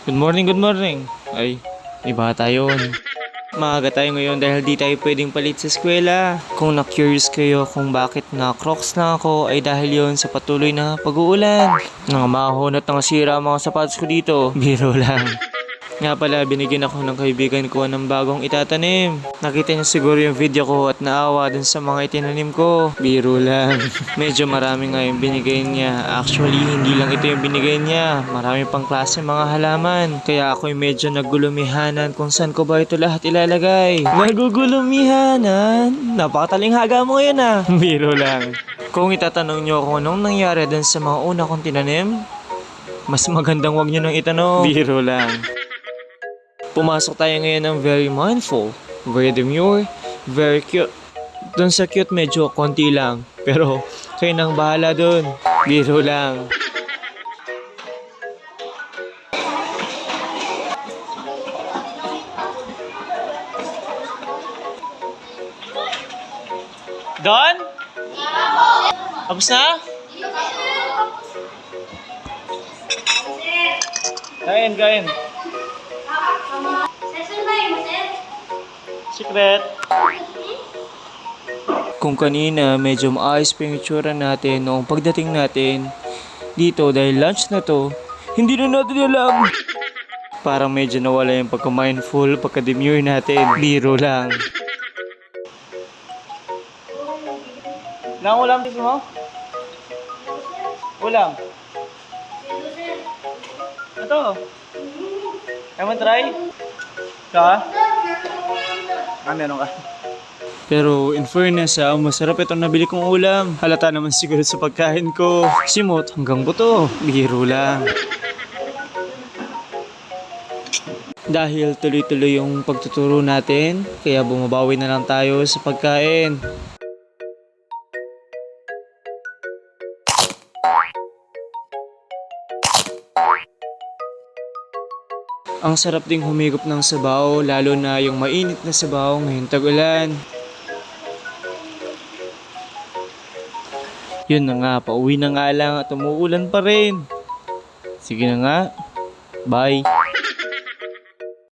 Good morning, good morning. Ay, iba tayo yun. Maaga tayo ngayon dahil di tayo pwedeng palit sa eskwela. Kung na-curious kayo kung bakit na-crocs na ako ay dahil yon sa patuloy na pag-uulan. Nangamahon at nangasira ang mga sapatos ko dito. Biro lang. Nga pala, binigyan ako ng kaibigan ko ng bagong itatanim. Nakita niya siguro yung video ko at naawa dun sa mga itinanim ko. Biro lang. Medyo marami nga yung binigay niya. Actually, hindi lang ito yung binigay niya. Marami pang klase mga halaman. Kaya ako'y medyo nagulumihanan kung saan ko ba ito lahat ilalagay. Nagugulumihanan? Napakatalinghaga mo yan ah. Biro lang. Kung itatanong niyo kung anong nangyari dun sa mga una kong tinanim, mas magandang wag niyo nang itanong. Biro lang. Pumasok tayo ngayon ng very mindful, very demure, very cute. Doon sa cute medyo konti lang, pero kayo nang bahala doon. Biro lang. Don? Tapos na? Kain. Secret. Kung kanina medyo maayos pa yung itsura natin noong pagdating natin dito dahil lunch na to, hindi na natin alam. Parang medyo nawala yung pagka-mindful, pagka-demure natin. Biro lang. Nang ulam dito mo? Ulam? Ito. Ewan try? Ka? Meron ka. Pero in fairness masarap itong nabili kong ulam. Halata naman siguro sa pagkain ko. Simot hanggang buto. Biro lang. Dahil tuloy-tuloy yung pagtuturo natin, kaya bumabawi na lang tayo sa pagkain. Ang sarap ding humigop ng sabaw, lalo na yung mainit na sabaw ngayong tag-ulan. Yun na nga, pauwi na nga lang at umuulan pa rin. Sige na nga, bye.